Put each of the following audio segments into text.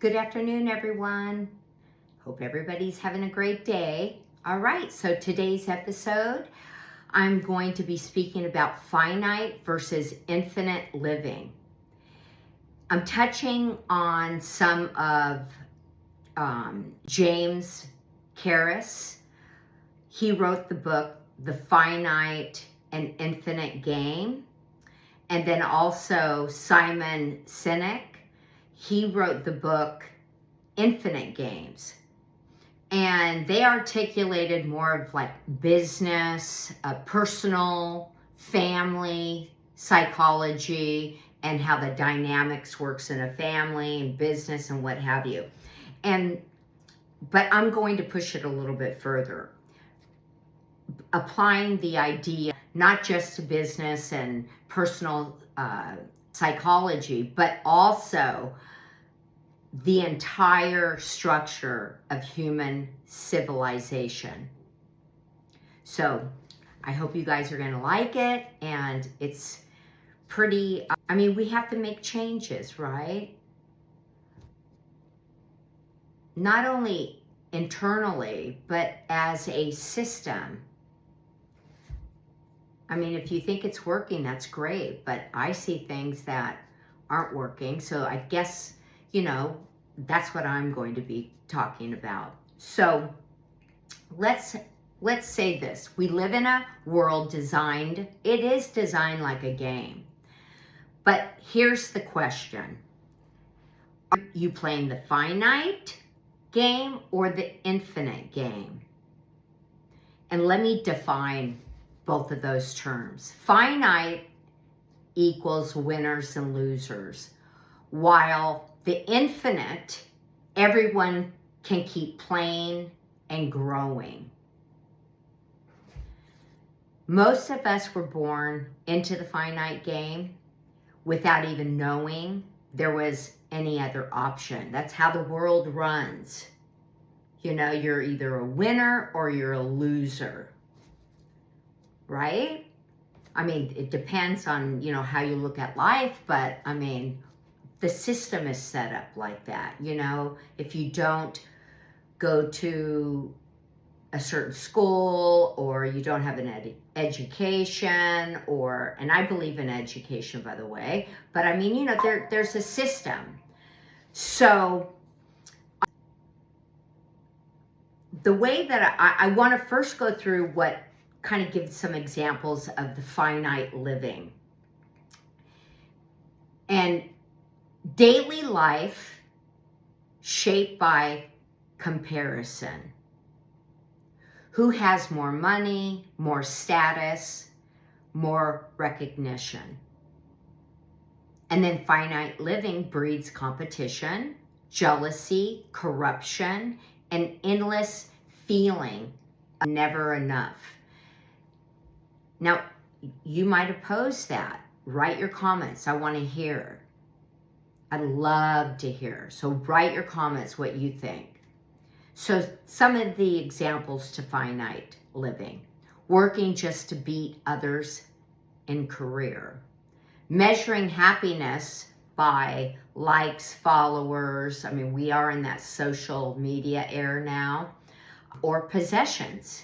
Good afternoon, everyone. Hope everybody's having a great day. All right, so today's episode, I'm going to be speaking about finite versus infinite living. I'm touching on some of James Carris. He wrote the book, The Finite and Infinite Game. And then also Simon Sinek. He wrote the book, Infinite Games. And they articulated more of like business, personal, family, psychology, and how the dynamics works in a family and business and what have you. But I'm going to push it a little bit further. Applying the idea not just to business and personal psychology, but also the entire structure of human civilization. So I hope you guys are going to like it, and it's pretty, we have to make changes, right? Not only internally, but as a system. If you think it's working, that's great, but I see things that aren't working, so I guess that's what I'm going to be talking about. So let's say this. We live in a world it is designed like a game. But here's the question. Are you playing the finite game or the infinite game? And let me define both of those terms. Finite equals winners and losers, while the infinite, everyone can keep playing and growing. Most of us were born into the finite game without even knowing there was any other option. That's how the world runs. You're either a winner or you're a loser, right? It depends on, how you look at life, but the system is set up like that. If you don't go to a certain school, or you don't have an education, and I believe in education, by the way, but there's a system. So the way that I want to first go through what kind of gives some examples of the finite living. And daily life shaped by comparison. Who has more money, more status, more recognition? And then finite living breeds competition, jealousy, corruption, and endless feeling of never enough. Now, you might oppose that. Write your comments. I want to hear. I'd love to hear. So write your comments what you think. So some of the examples to finite living. Working just to beat others in career. Measuring happiness by likes, followers. We are in that social media era now. Or possessions.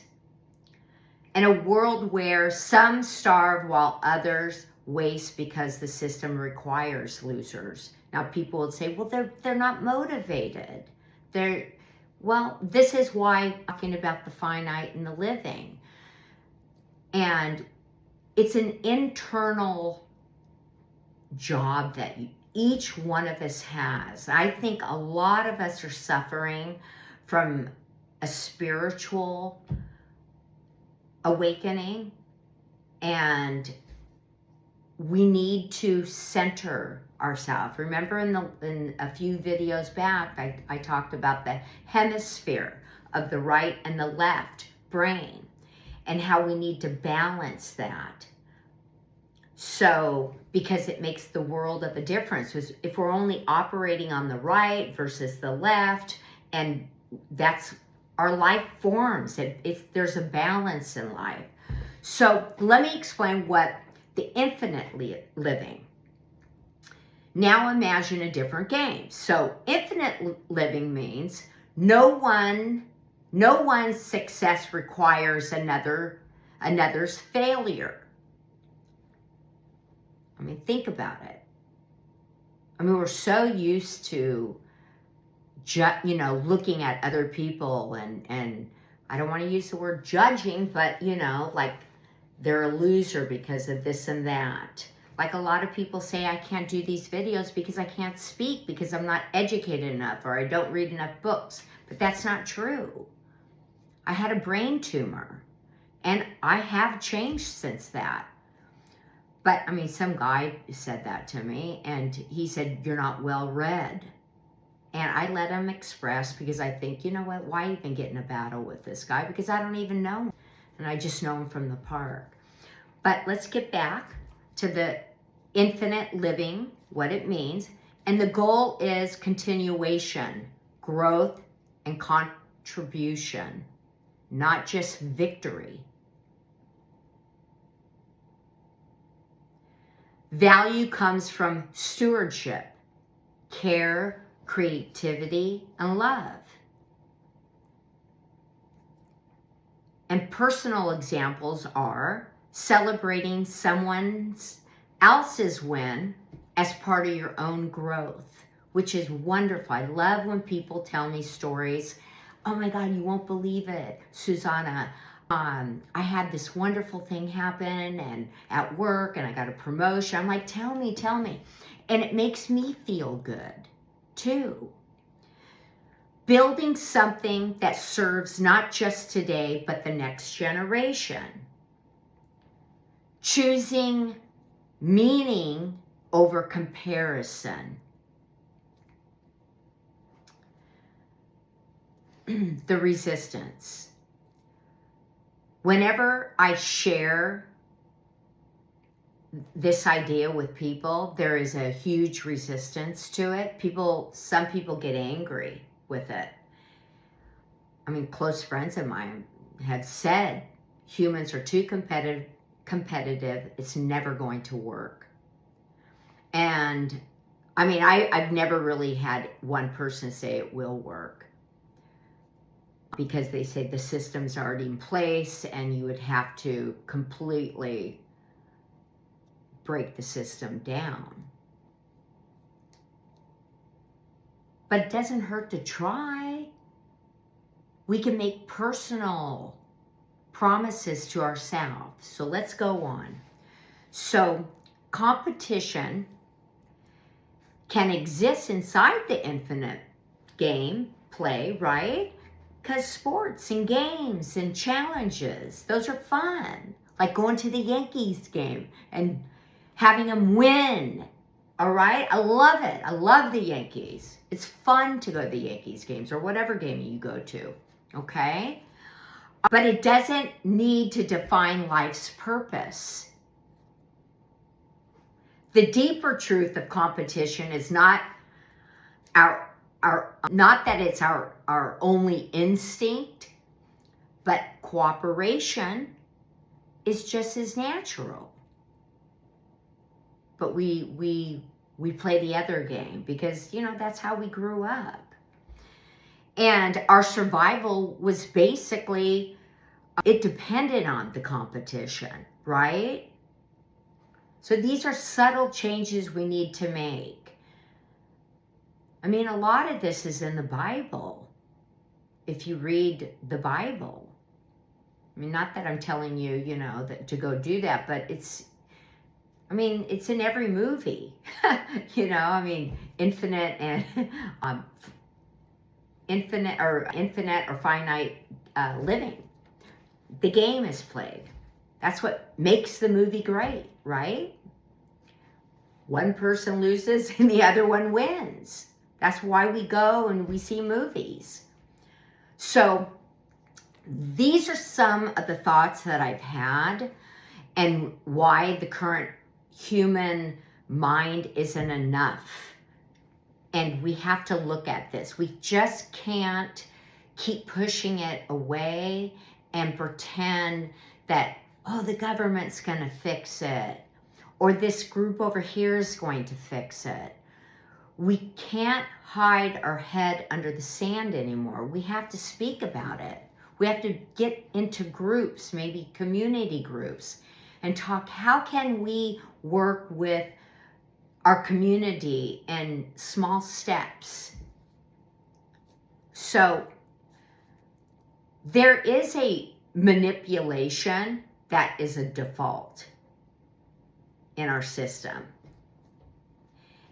In a world where some starve while others waste because the system requires losers. Now people would say, well, they're not motivated. This is why I'm talking about the finite and the living. And it's an internal job that each one of us has. I think a lot of us are suffering from a spiritual awakening, and we need to center ourselves. Remember in a few videos back, I talked about the hemisphere of the right and the left brain and how we need to balance that. So, because it makes the world of a difference. If we're only operating on the right versus the left, and that's our life forms. There's a balance in life. So let me explain what the infinite living. Now imagine a different game. So infinite living means no one's success requires another's failure. I mean, think about it. I mean, we're so used to looking at other people and I don't want to use the word judging, but like they're a loser because of this and that. Like a lot of people say, I can't do these videos because I can't speak, because I'm not educated enough, or I don't read enough books. But that's not true. I had a brain tumor, and I have changed since that. But, I mean, some guy said that to me, and he said, you're not well read. And I let him express, because I think, you know what, why even get in a battle with this guy? Because I don't even know him, and I just know him from the park. But let's get back to the infinite living, what it means. And the goal is continuation, growth, and contribution, not just victory. Value comes from stewardship, care, creativity, and love. And personal examples are celebrating someone else's win as part of your own growth, which is wonderful. I love when people tell me stories. Oh my God, you won't believe it, Susanna. I had this wonderful thing happen and at work, and I got a promotion. I'm like, tell me. And it makes me feel good too. Building something that serves not just today, but the next generation. Choosing meaning over comparison. The resistance. Whenever I share this idea with people, there is a huge resistance to it. Some people get angry with it. I mean, close friends of mine have said humans are too competitive. It's never going to work. And I mean, I've never really had one person say it will work, because they say the system's already in place and you would have to completely break the system down. But it doesn't hurt to try. We can make personal promises to ourselves. So let's go on. So competition can exist inside the infinite game play, right? Because sports and games and challenges, those are fun. Like going to the Yankees game and having them win. All right? I love it. I love the Yankees. It's fun to go to the Yankees games or whatever game you go to. Okay? But it doesn't need to define life's purpose. The deeper truth of competition is not not that it's our only instinct, but cooperation is just as natural. But we play the other game because, that's how we grew up. And our survival was basically, it depended on the competition, right? So these are subtle changes we need to make. I mean, a lot of this is in the Bible. If you read the Bible, I mean, not that I'm telling you, that to go do that, but it's in every movie, infinite and infinite or finite living. The game is played. That's what makes the movie great, right? One person loses and the other one wins. That's why we go and we see movies. So these are some of the thoughts that I've had and why the current human mind isn't enough. And we have to look at this. We just can't keep pushing it away and pretend that, the government's going to fix it, or this group over here is going to fix it. We can't hide our head under the sand anymore. We have to speak about it. We have to get into groups, maybe community groups, and talk. How can we work with our community in small steps? So there is a manipulation that is a default in our system.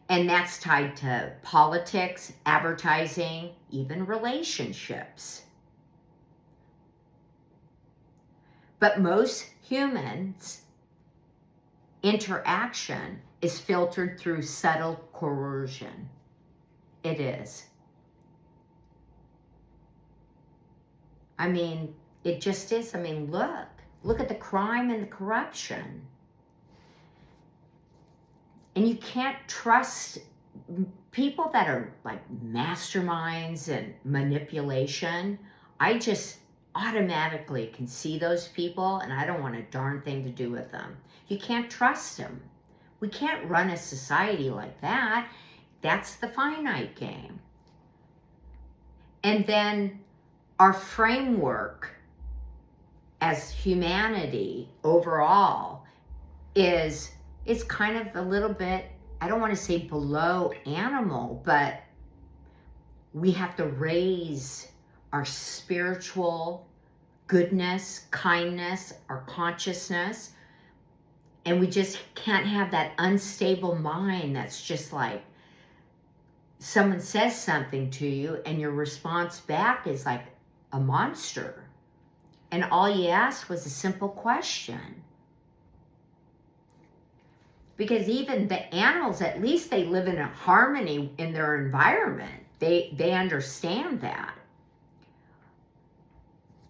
And that's tied to politics, advertising, even relationships. But most humans' interaction is filtered through subtle coercion. It is. I mean, it just is. I mean, look at the crime and the corruption. And you can't trust people that are like masterminds and manipulation. I just automatically can see those people, and I don't want a darn thing to do with them. You can't trust them. We can't run a society like that. That's the finite game. And then our framework as humanity overall is kind of a little bit, I don't want to say below animal, but we have to raise our spiritual goodness, kindness, our consciousness, and we just can't have that unstable mind that's just like someone says something to you and your response back is like a monster. And all you asked was a simple question. Because even the animals, at least they live in a harmony in their environment. They understand that.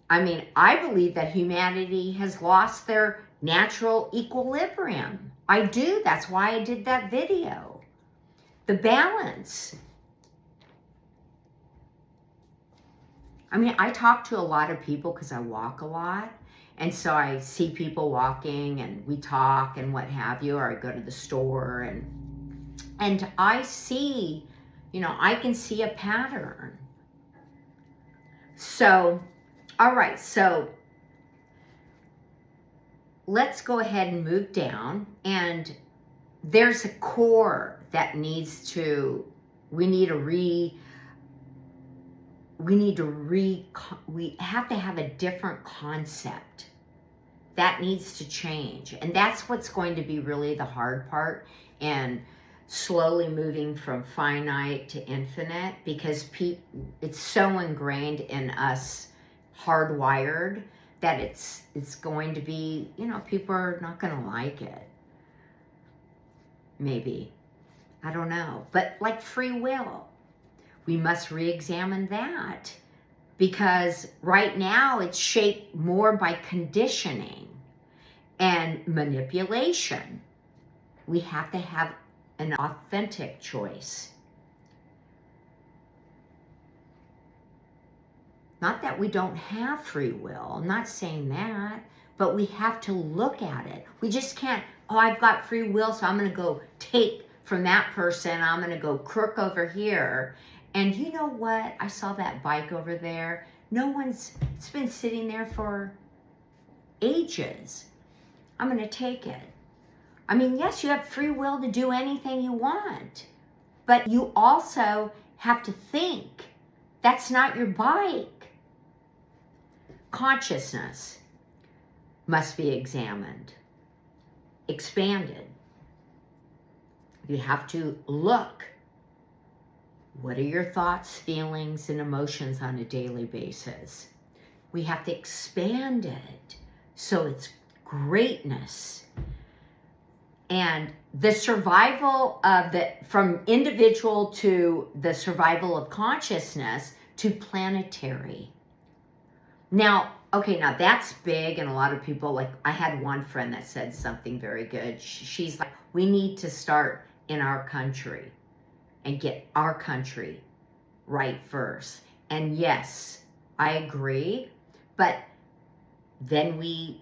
I mean, I believe that humanity has lost their natural equilibrium. I do. That's why I did that video. The balance. I mean, I talk to a lot of people because I walk a lot. And so I see people walking and we talk and what have you, or I go to the store and I see, I can see a pattern. So, all right, so let's go ahead and move down, and there's a core that we have to have a different concept. That needs to change. And that's what's going to be really the hard part, and slowly moving from finite to infinite, because it's so ingrained in us, hardwired, that it's going to be, people are not going to like it. Maybe. I don't know. But like free will, we must re-examine that, because right now it's shaped more by conditioning and manipulation. We have to have an authentic choice. Not that we don't have free will, I'm not saying that, but we have to look at it. We just can't, I've got free will, so I'm going to go take from that person, I'm going to go crook over here. And you know what? I saw that bike over there. It's been sitting there for ages. I'm going to take it. I mean, yes, you have free will to do anything you want, but you also have to think that's not your bike. Consciousness must be examined, expanded. You have to look. What are your thoughts, feelings, and emotions on a daily basis? We have to expand it so it's greatness. And the survival of from individual to the survival of consciousness to planetary. Now that's big, and a lot of people, like I had one friend that said something very good. She's like, we need to start in our country and get our country right first. And yes, I agree, but then we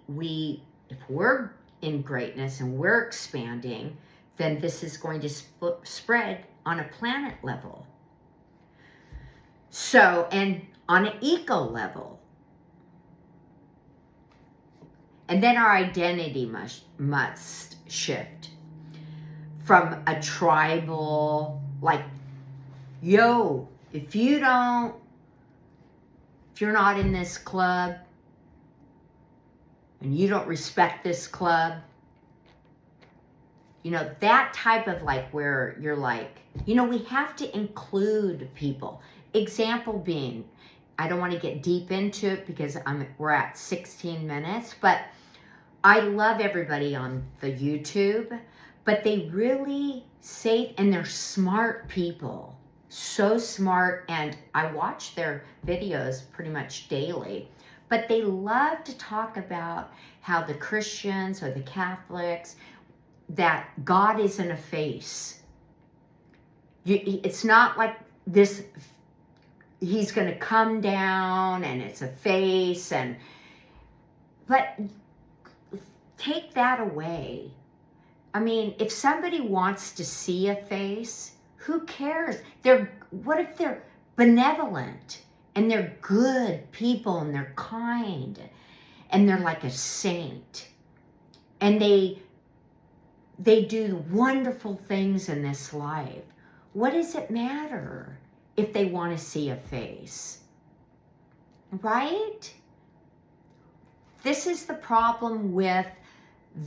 if we're in greatness and we're expanding, then this is going to spread on a planet level. So, and on an eco level. And then our identity must shift from a tribal, like, yo, if you're not in this club and you don't respect this club, you know, that type of like where you're like, you know, we have to include people. Example being, I don't want to get deep into it because we're at 16 minutes, but I love everybody on the YouTube, but they really say, and they're smart people, so smart, and I watch their videos pretty much daily, but they love to talk about how the Christians or the Catholics, that God isn't a face. It's not like this, he's going to come down and it's a face, but take that away. I mean, if somebody wants to see a face, who cares? What if they're benevolent and they're good people and they're kind and they're like a saint and they do wonderful things in this life? What does it matter if they want to see a face? Right? This is the problem with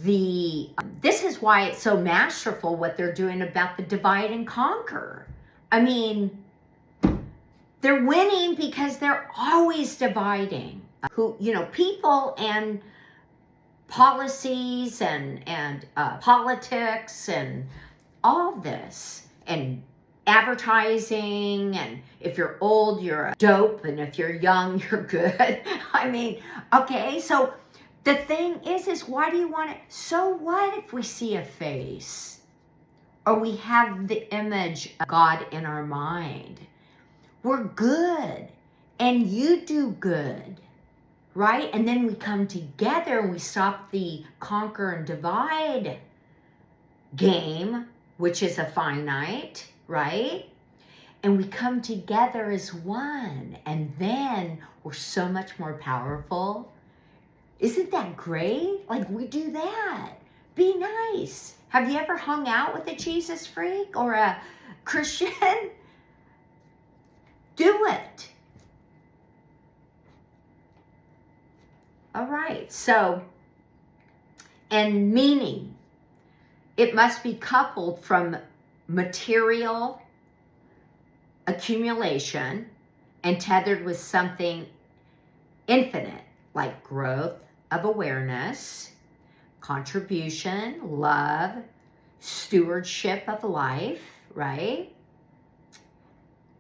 this is why it's so masterful what they're doing about the divide and conquer. I mean, they're winning because they're always dividing. People and policies and politics and all this, and advertising, and if you're old, you're a dope, and if you're young, you're good. I mean, okay, so the thing is why do you want it? So what if we see a face? Or we have the image of God in our mind? We're good. And you do good. Right? And then we come together and we stop the conquer and divide game, which is a finite, right? And we come together as one. And then we're so much more powerful. Isn't that great? Like, we do that. Be nice. Have you ever hung out with a Jesus freak or a Christian? Do it. All right. So, and meaning, it must be coupled from material accumulation and tethered with something infinite, like growth of awareness, contribution, love, stewardship of life, right?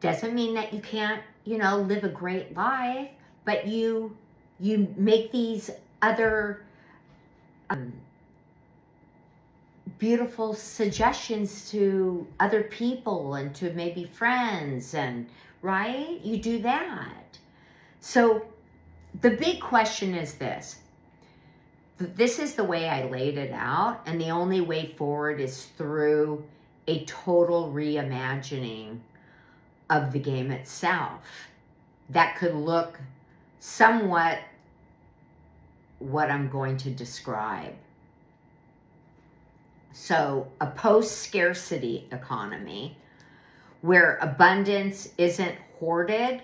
Doesn't mean that you can't, live a great life, but you make these other beautiful suggestions to other people and to maybe friends, and right? You do that. So the big question is this. This is the way I laid it out, and the only way forward is through a total reimagining of the game itself. That could look somewhat what I'm going to describe. So, a post-scarcity economy where abundance isn't hoarded.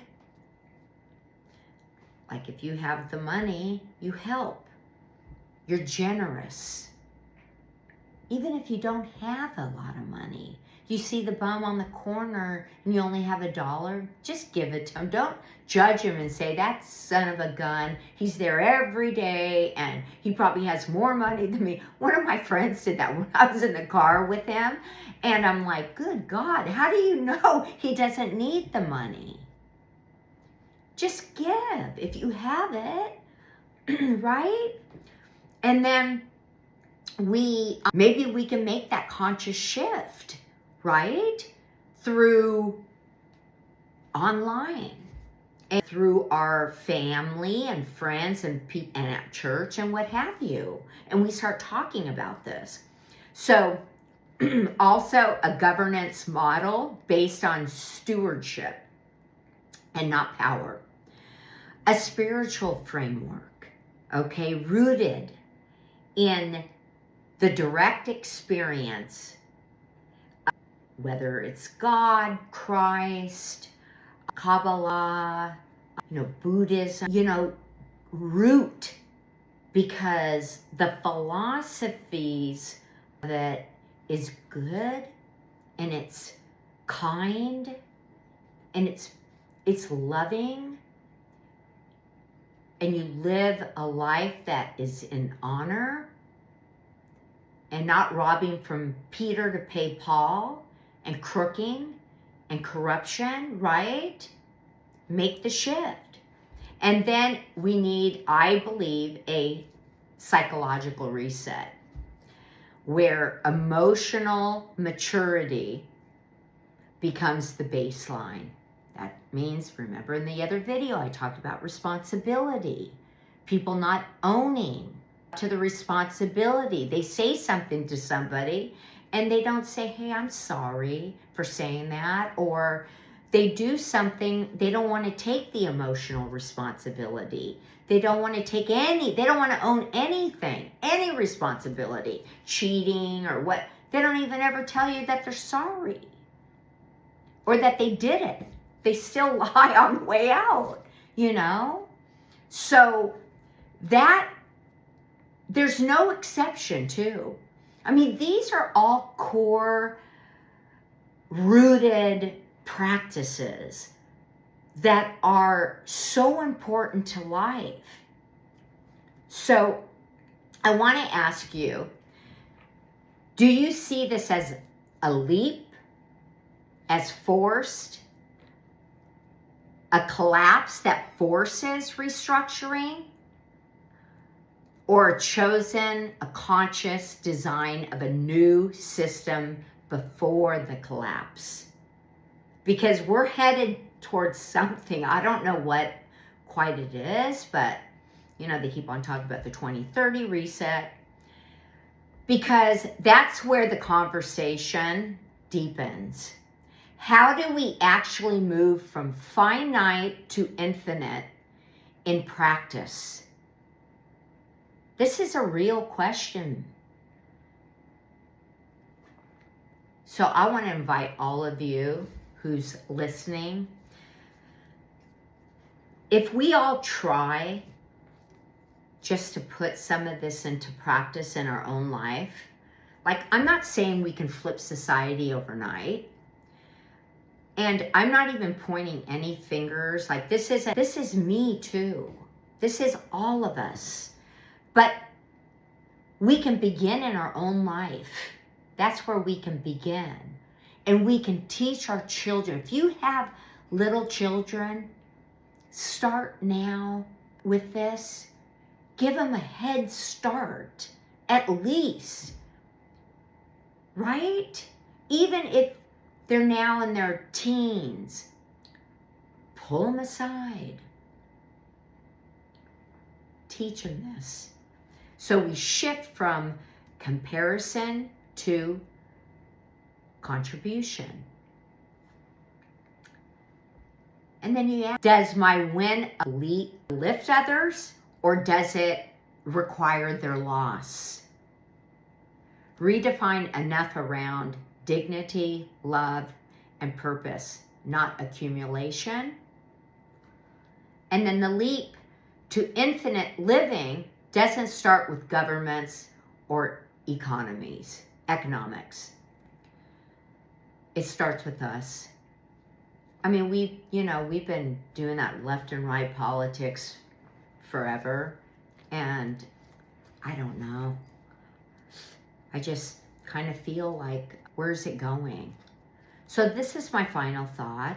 Like, if you have the money, you help. You're generous. Even if you don't have a lot of money. You see the bum on the corner and you only have $1, just give it to him. Don't judge him and say, that son of a gun, he's there every day and he probably has more money than me. One of my friends did that when I was in the car with him. And I'm like, good God, how do you know he doesn't need the money? Just give if you have it, right? And then maybe we can make that conscious shift, right? Through online and through our family and friends and people and at church and what have you. And we start talking about this. So Also, a governance model based on stewardship and not power. A spiritual framework, okay, rooted in the direct experience, whether it's God, Christ, Kabbalah, Buddhism, root, because the philosophies that is good and it's kind and it's loving, and you live a life that is in honor and not robbing from Peter to pay Paul and crooking and corruption, right? Make the shift. And then we need, I believe, a psychological reset where emotional maturity becomes the baseline. That means, remember in the other video, I talked about responsibility. People not owning to the responsibility. They say something to somebody and they don't say, hey, I'm sorry for saying that. Or they do something, they don't want to take the emotional responsibility. They don't want to take they don't want to own anything, any responsibility, cheating or what. They don't even ever tell you that they're sorry or that they did it. They still lie on the way out, So there's no exception too. I mean, these are all core rooted practices that are so important to life. So I want to ask you, do you see this as a leap, as forced, a collapse that forces restructuring, or a chosen, a conscious design of a new system before the collapse? Because we're headed towards something. I don't know what quite it is, but they keep on talking about the 2030 reset, because that's where the conversation deepens. How do we actually move from finite to infinite in practice? This is a real question. So I want to invite all of you who's listening, if we all try just to put some of this into practice in our own life, like, I'm not saying we can flip society overnight, and I'm not even pointing any fingers, like this is me too. This is all of us. But we can begin in our own life. That's where we can begin. And we can teach our children. If you have little children, start now with this. Give them a head start, at least. Right? Even if they're now in their teens, pull them aside. Teach them this. So we shift from comparison to contribution. And then you ask, does my win lift others, or does it require their loss? Redefine enough around dignity, love, and purpose, not accumulation. And then the leap to infinite living doesn't start with governments or economics. It starts with us. I mean, we've been doing that left and right politics forever, and I don't know. I just kind of feel like, where's it going? So this is my final thought.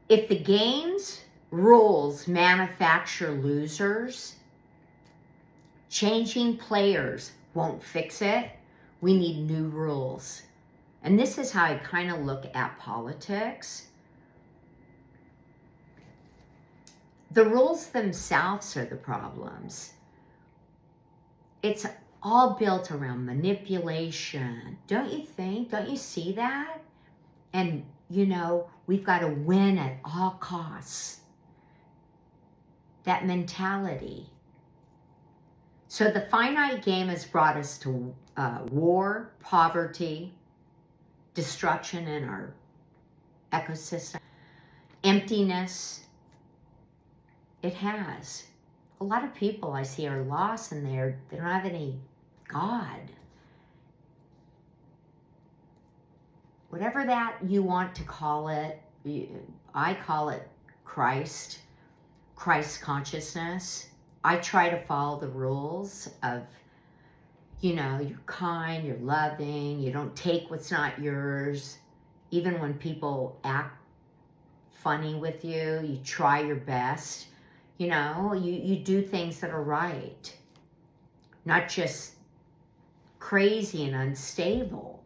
If the game's rules manufacture losers, changing players won't fix it. We need new rules. And this is how I kind of look at politics. The rules themselves are the problems. It's all built around manipulation. Don't you think? Don't you see that? And, you know, we've got to win at all costs. That mentality. So the finite game has brought us to war, poverty, destruction in our ecosystem, emptiness. It has. A lot of people I see are lost and they don't have any God. Whatever that you want to call it, I call it Christ consciousness. I try to follow the rules of, you know, you're kind, you're loving, you don't take what's not yours. Even when people act funny with you, you try your best. You know, you do things that are right. Not just crazy and unstable.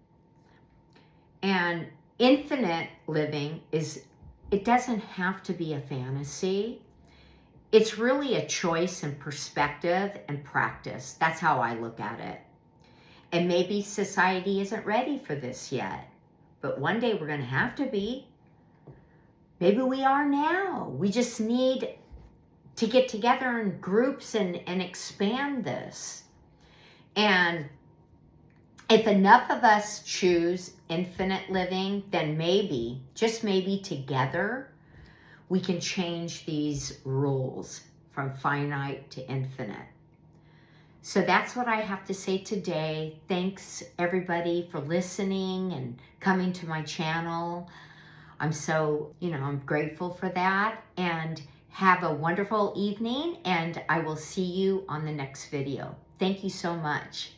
And infinite living it doesn't have to be a fantasy. It's really a choice and perspective and practice. That's how I look at it. And maybe society isn't ready for this yet, but one day we're going to have to be. Maybe we are now. We just need to get together in groups and expand this. And if enough of us choose infinite living, then maybe, just maybe together, we can change these rules from finite to infinite. So that's what I have to say today. Thanks everybody for listening and coming to my channel. I'm so, I'm grateful for that. And have a wonderful evening, and I will see you on the next video. Thank you so much.